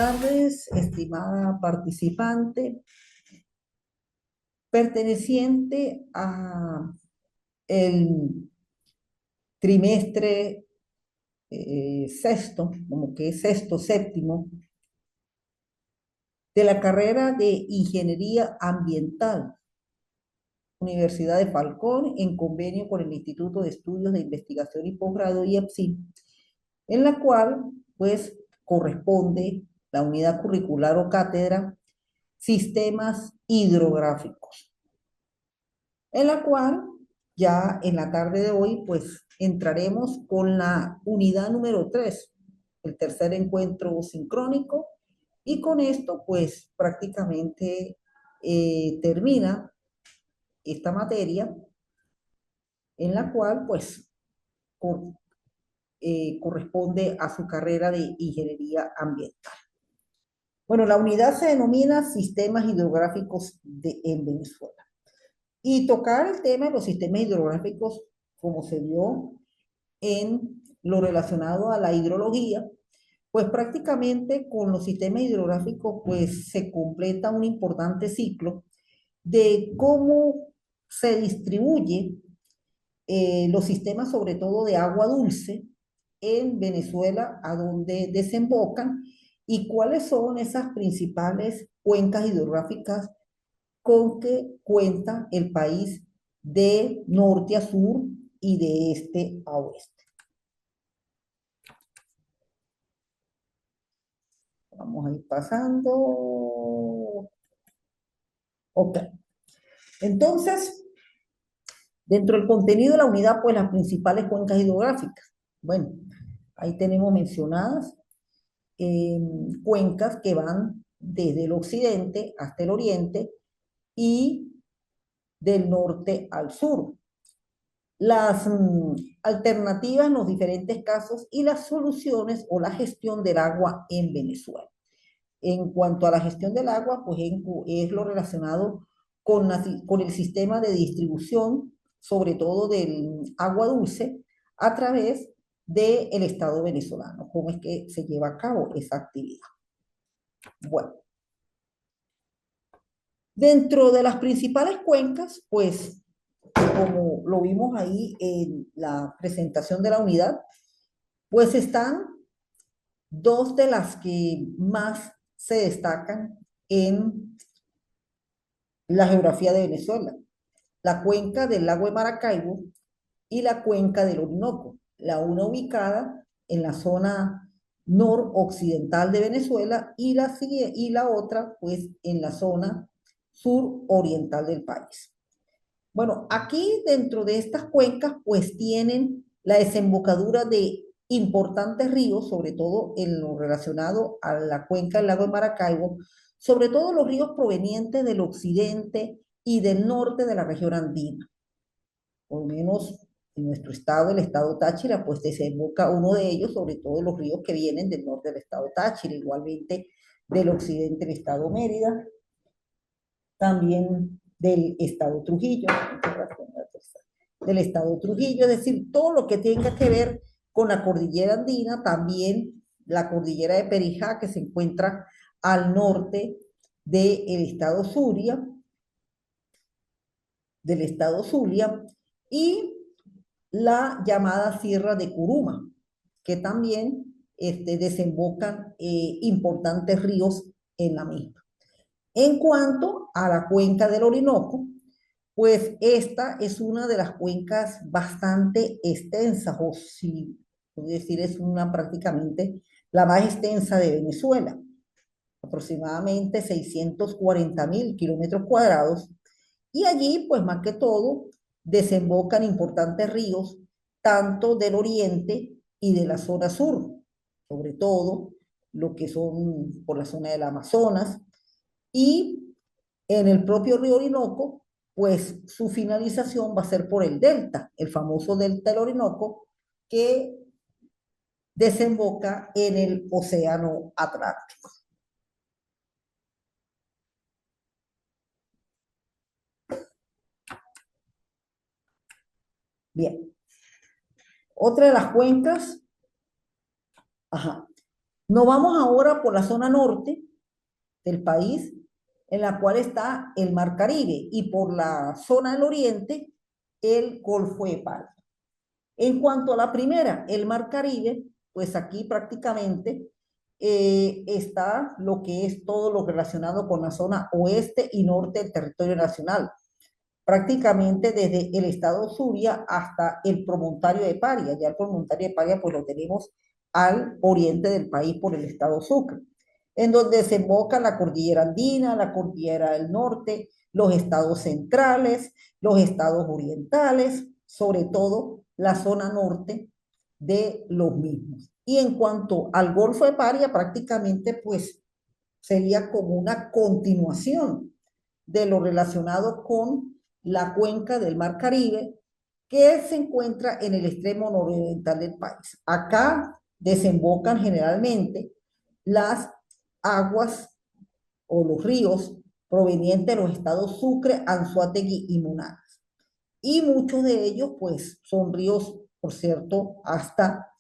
tardes, estimada participante, perteneciente a el trimestre sexto, como que es sexto, séptimo, de la carrera de Ingeniería Ambiental, Universidad de Falcón, en convenio con el Instituto de Estudios de Investigación y Posgrado IEPSI, en la cual, pues, corresponde la unidad curricular o cátedra Sistemas Hidrográficos, en la cual ya en la tarde de hoy, pues, entraremos con la unidad número 3, el tercer encuentro sincrónico, y con esto, pues, prácticamente termina esta materia, en la cual, pues, corresponde a su carrera de Ingeniería Ambiental. Bueno, la unidad se denomina Sistemas Hidrográficos en Venezuela. Y tocar el tema de los sistemas hidrográficos, como se vio en lo relacionado a la hidrología, pues prácticamente con los sistemas hidrográficos pues se completa un importante ciclo de cómo se distribuye los sistemas, sobre todo de agua dulce, en Venezuela, a donde desembocan, y cuáles son esas principales cuencas hidrográficas con que cuenta el país de norte a sur y de este a oeste. Vamos a ir pasando. Ok. Entonces, dentro del contenido de la unidad, pues las principales cuencas hidrográficas. Bueno, ahí tenemos mencionadas cuencas que van desde el occidente hasta el oriente y del norte al sur. Las alternativas en los diferentes casos y las soluciones o la gestión del agua en Venezuela. En cuanto a la gestión del agua, pues es lo relacionado con el sistema de distribución, sobre todo del agua dulce, a través del Estado venezolano. ¿Cómo es que se lleva a cabo esa actividad? Bueno, dentro de las principales cuencas, pues como lo vimos ahí en la presentación de la unidad, pues están dos de las que más se destacan en la geografía de Venezuela: la cuenca del lago de Maracaibo y la cuenca del Orinoco, la una ubicada en la zona noroccidental de Venezuela y la otra pues en la zona suroriental del país. Bueno, aquí dentro de estas cuencas pues tienen la desembocadura de importantes ríos, sobre todo en lo relacionado a la cuenca del lago de Maracaibo, sobre todo los ríos provenientes del occidente y del norte de la región andina. Por lo menos en nuestro estado, el estado Táchira, pues desemboca uno de ellos, sobre todo los ríos que vienen del norte del estado Táchira, igualmente del occidente del estado Mérida, también del estado Trujillo, del estado Trujillo, es decir, todo lo que tenga que ver con la cordillera andina, también la cordillera de Perijá, que se encuentra al norte del estado Zulia, y la llamada Sierra de Curuma, que también desembocan importantes ríos en la misma. En cuanto a la cuenca del Orinoco, pues esta es una de las cuencas bastante extensas, o si puedo decir, es una prácticamente la más extensa de Venezuela, aproximadamente 640.000 kilómetros cuadrados, y allí, pues más que todo, desembocan importantes ríos, tanto del oriente y de la zona sur, sobre todo lo que son por la zona del Amazonas, y en el propio río Orinoco, pues su finalización va a ser por el delta, el famoso delta del Orinoco, que desemboca en el Océano Atlántico. Bien, otra de las cuencas, ajá, Nos vamos ahora por la zona norte del país, en la cual está el Mar Caribe, y por la zona del oriente, el Golfo de Paria. En cuanto a la primera, el Mar Caribe, pues aquí prácticamente está lo que es todo lo relacionado con la zona oeste y norte del territorio nacional, prácticamente desde el estado Zulia hasta el promontorio de Paria. Ya el promontorio de Paria pues lo tenemos al oriente del país por el estado Sucre, en donde desemboca la cordillera andina, la cordillera del norte, los estados centrales, los estados orientales, sobre todo la zona norte de los mismos. Y en cuanto al Golfo de Paria, prácticamente pues sería como una continuación de lo relacionado con la cuenca del Mar Caribe, que se encuentra en el extremo nororiental del país. Acá desembocan generalmente las aguas o los ríos provenientes de los estados Sucre, Anzoátegui y Monagas. Y muchos de ellos, pues, son ríos, por cierto, hasta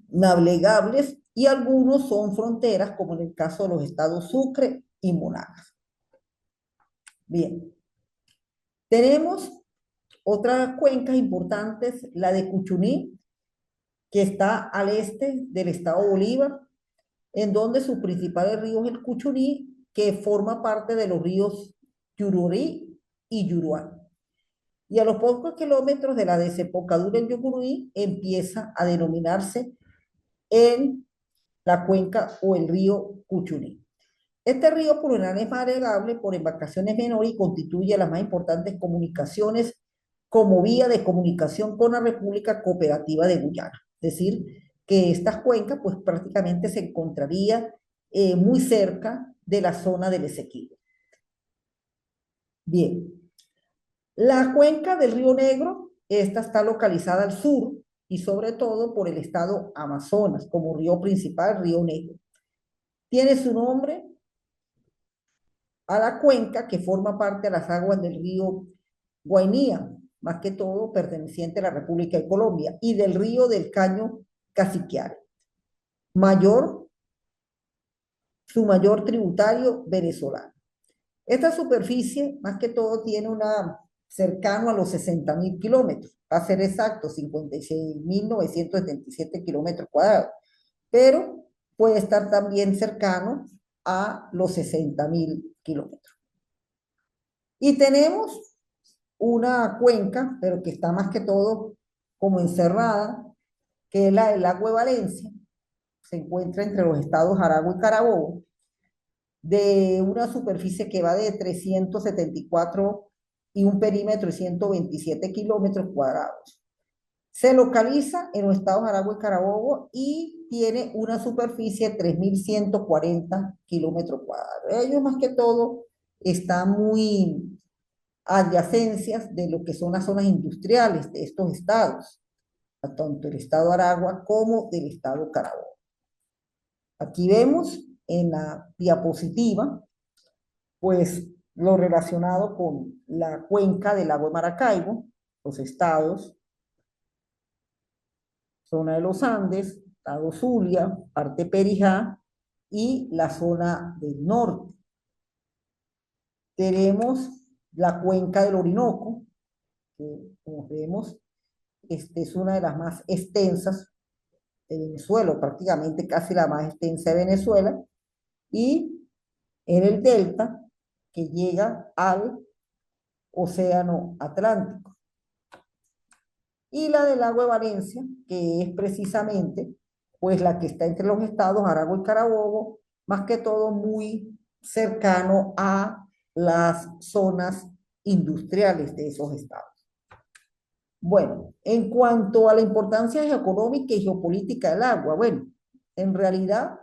navegables, y algunos son fronteras, como en el caso de los estados Sucre y Monagas. Bien, tenemos otras cuencas importantes, la de Cuchuní, que está al este del estado Bolívar, en donde su principal río es el Cuchuní, que forma parte de los ríos Yururí y Yuruá. Y a los pocos kilómetros de la desembocadura en Yucuruí empieza a denominarse en la cuenca o el río Cuchuní. Este río por general es navegable por embarcaciones menores y constituye las más importantes comunicaciones como vía de comunicación con la República Cooperativa de Guyana. Es decir, que estas cuencas pues prácticamente se encontraría muy cerca de la zona del Esequibo. Bien, la cuenca del Río Negro, esta está localizada al sur y sobre todo por el estado Amazonas como río principal, Río Negro. Tiene su nombre a la cuenca que forma parte de las aguas del río Guainía, más que todo perteneciente a la República de Colombia, y del río del Caño Caciquiare, mayor, su mayor tributario venezolano. Esta superficie, más que todo, tiene una cercano a los 60.000 kilómetros, va a ser exacto, 56.977 kilómetros cuadrados, pero puede estar también cercano a los 60.000 kilómetros. Y tenemos una cuenca, pero que está más que todo como encerrada, que es la del lago de Valencia, se encuentra entre los estados Aragua y Carabobo, de una superficie que va de 374 y un perímetro de 127 kilómetros cuadrados. Se localiza en los estados Aragua y Carabobo y tiene una superficie de 3.140 kilómetros cuadrados. Ellos más que todo están muy adyacencias de lo que son las zonas industriales de estos estados, tanto el estado Aragua como del estado Carabobo. Aquí vemos en la diapositiva, pues lo relacionado con la cuenca del lago de Maracaibo, los estados, zona de los Andes, estado Zulia, parte Perijá y la zona del norte. Tenemos la cuenca del Orinoco, que como vemos, es una de las más extensas de Venezuela, prácticamente casi la más extensa de Venezuela, y en el delta que llega al Océano Atlántico. Y la del lago de Valencia, que es precisamente pues la que está entre los estados Aragua y Carabobo, más que todo muy cercano a las zonas industriales de esos estados. Bueno, en cuanto a la importancia geoeconómica y geopolítica del agua, bueno, en realidad,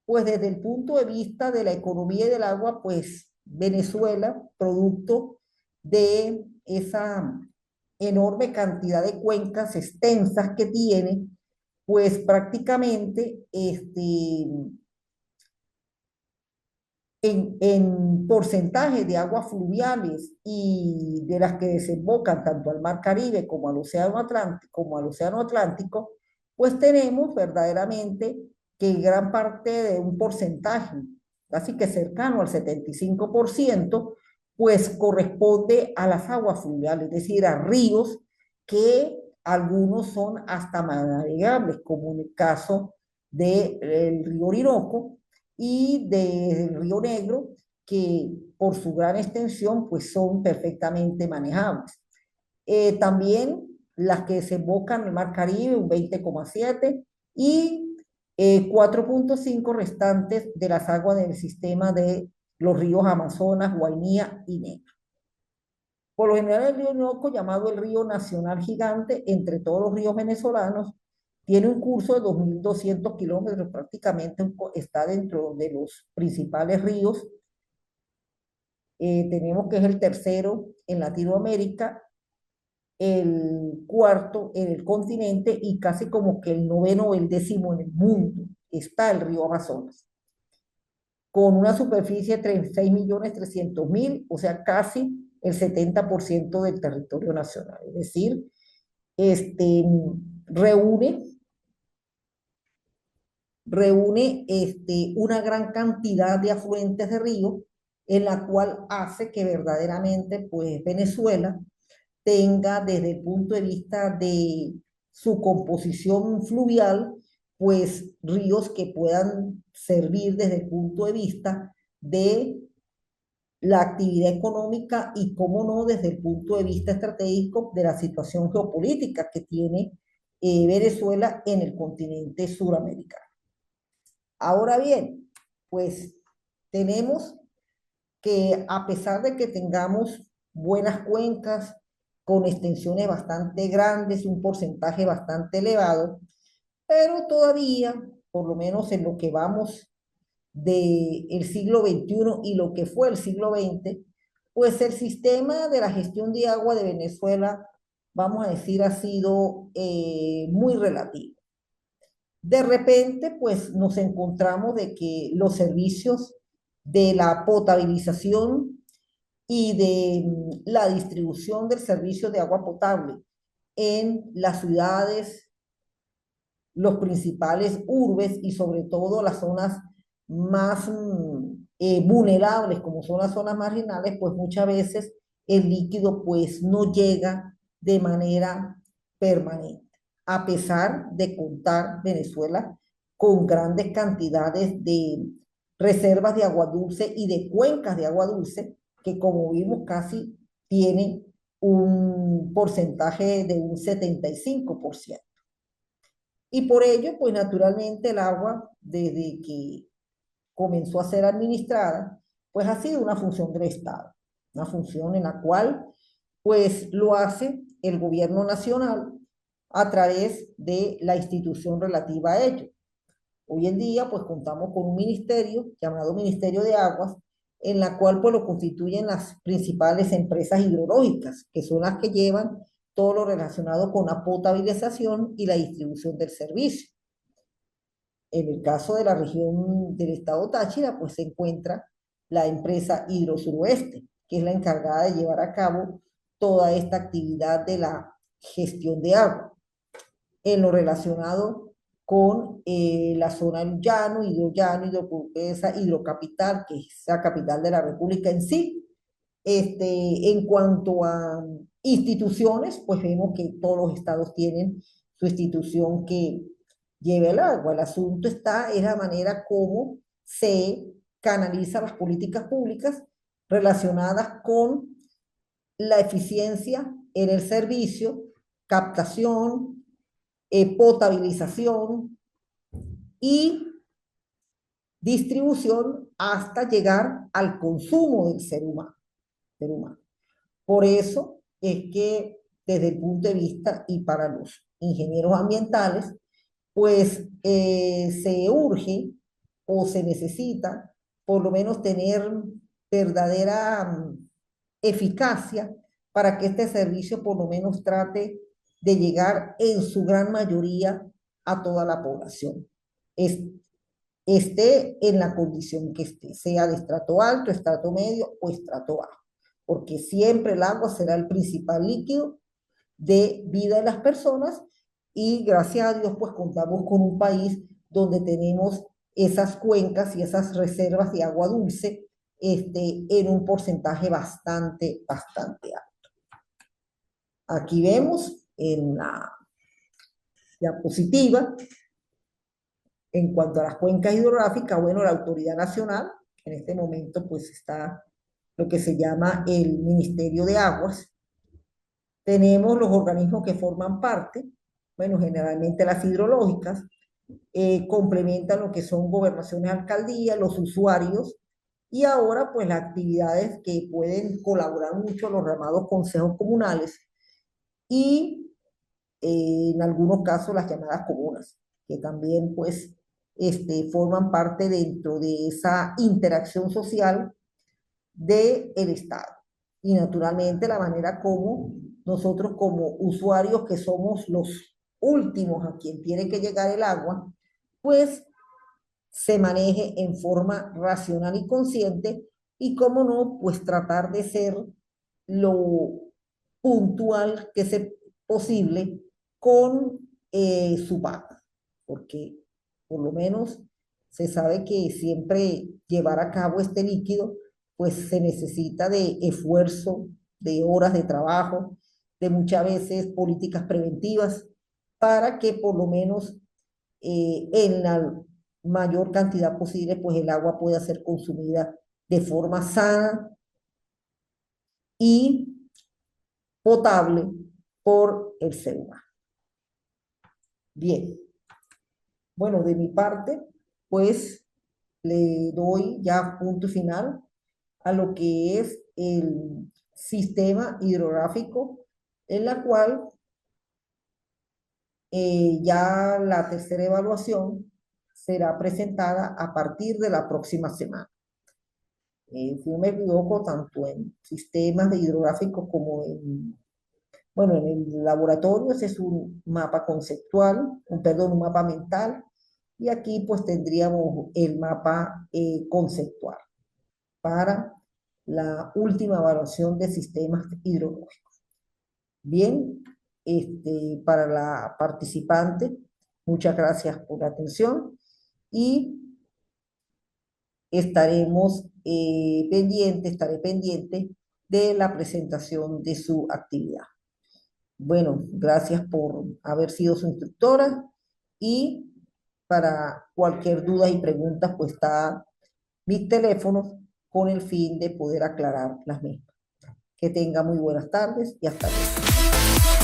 pues desde el punto de vista de la economía y del agua, pues Venezuela, producto de esa enorme cantidad de cuencas extensas que tiene, pues prácticamente en porcentaje de aguas fluviales y de las que desembocan tanto al Mar Caribe como al Océano Atlántico, pues tenemos verdaderamente que gran parte de un porcentaje, casi que cercano al 75%, pues corresponde a las aguas fluviales, es decir, a ríos que algunos son hasta navegables, como en el caso del río Orinoco y del río Negro, que por su gran extensión, pues son perfectamente manejables. También las que desembocan en el Mar Caribe, un 20,7, y 4,5 restantes de las aguas del sistema de los ríos Amazonas, Guainía y Negro. Por lo general, el río Orinoco, llamado el río nacional gigante entre todos los ríos venezolanos, tiene un curso de 2.200 kilómetros, prácticamente está dentro de los principales ríos. Tenemos que es el tercero en Latinoamérica, el cuarto en el continente y casi como que el noveno o el décimo en el mundo. Está el río Amazonas, con una superficie de 36.300.000, o sea, casi el 70% del territorio nacional. Es decir, este, reúne, una gran cantidad de afluentes de río, en la cual hace que verdaderamente, pues, Venezuela tenga desde el punto de vista de su composición fluvial, pues ríos que puedan servir desde el punto de vista de la actividad económica y, cómo no, desde el punto de vista estratégico de la situación geopolítica que tiene Venezuela en el continente suramericano. Ahora bien, pues tenemos que, a pesar de que tengamos buenas cuencas con extensiones bastante grandes, un porcentaje bastante elevado, pero todavía, por lo menos en lo que vamos del siglo XXI y lo que fue el siglo XX, pues el sistema de la gestión de agua de Venezuela, vamos a decir, ha sido muy relativo. De repente, pues nos encontramos de que los servicios de la potabilización y de la distribución del servicio de agua potable en las ciudades, los principales urbes y sobre todo las zonas más vulnerables, como son las zonas marginales, pues muchas veces el líquido pues no llega de manera permanente, a pesar de contar Venezuela con grandes cantidades de reservas de agua dulce y de cuencas de agua dulce, que como vimos casi tienen un porcentaje de un 75%. Y por ello, pues naturalmente el agua, desde que comenzó a ser administrada, pues ha sido una función del Estado, una función en la cual pues lo hace el gobierno nacional a través de la institución relativa a ello. Hoy en día pues contamos con un ministerio llamado Ministerio de Aguas, en la cual pues lo constituyen las principales empresas hidrológicas, que son las que llevan todo lo relacionado con la potabilización y la distribución del servicio. En el caso de la región del estado Táchira, pues se encuentra la empresa Hidrosuroeste, que es la encargada de llevar a cabo toda esta actividad de la gestión de agua. En lo relacionado con la zona del llano, hidroportuguesa, hidrocapital, que es la capital de la República en sí. En cuanto a instituciones, pues vemos que todos los estados tienen su institución que lleva el agua. El asunto está en la manera como se canalizan las políticas públicas relacionadas con la eficiencia en el servicio, captación, potabilización y distribución hasta llegar al consumo del ser humano. Por eso es que desde el punto de vista y para los ingenieros ambientales, pues se urge o se necesita por lo menos tener verdadera eficacia para que este servicio por lo menos trate de llegar en su gran mayoría a toda la población. Es, esté en la condición que esté, sea de estrato alto, estrato medio o estrato bajo, porque siempre el agua será el principal líquido de vida de las personas y gracias a Dios pues contamos con un país donde tenemos esas cuencas y esas reservas de agua dulce en un porcentaje bastante alto. Aquí vemos en la diapositiva, en cuanto a las cuencas hidrográficas, bueno, la Autoridad Nacional, que en este momento pues está lo que se llama el Ministerio de Aguas. Tenemos los organismos que forman parte, bueno, generalmente las hidrológicas, complementan lo que son gobernaciones, alcaldías, los usuarios, y ahora pues las actividades que pueden colaborar mucho los llamados consejos comunales y en algunos casos las llamadas comunas, que también pues forman parte dentro de esa interacción social del Estado. Y naturalmente la manera como nosotros como usuarios que somos los últimos a quien tiene que llegar el agua, pues se maneje en forma racional y consciente y cómo no, pues tratar de ser lo puntual que sea posible con su pago, porque por lo menos se sabe que siempre llevar a cabo este líquido, pues se necesita de esfuerzo, de horas de trabajo, de muchas veces políticas preventivas, para que por lo menos en la mayor cantidad posible, pues el agua pueda ser consumida de forma sana y potable por el ser humano. Bien, bueno, de mi parte, pues le doy ya punto final a lo que es el sistema hidrográfico, en la cual ya la tercera evaluación será presentada a partir de la próxima semana. Si no me equivoco, tanto en sistemas de hidrográficos como bueno, en el laboratorio ese es un mapa conceptual, un mapa mental, y aquí pues tendríamos el mapa conceptual para la última evaluación de sistemas hidrológicos. Bien, para la participante, muchas gracias por la atención y estaré pendiente de la presentación de su actividad. Bueno, gracias por haber sido su instructora y para cualquier duda y pregunta, pues está mis teléfonos con el fin de poder aclarar las mismas. Que tenga muy buenas tardes y hasta luego.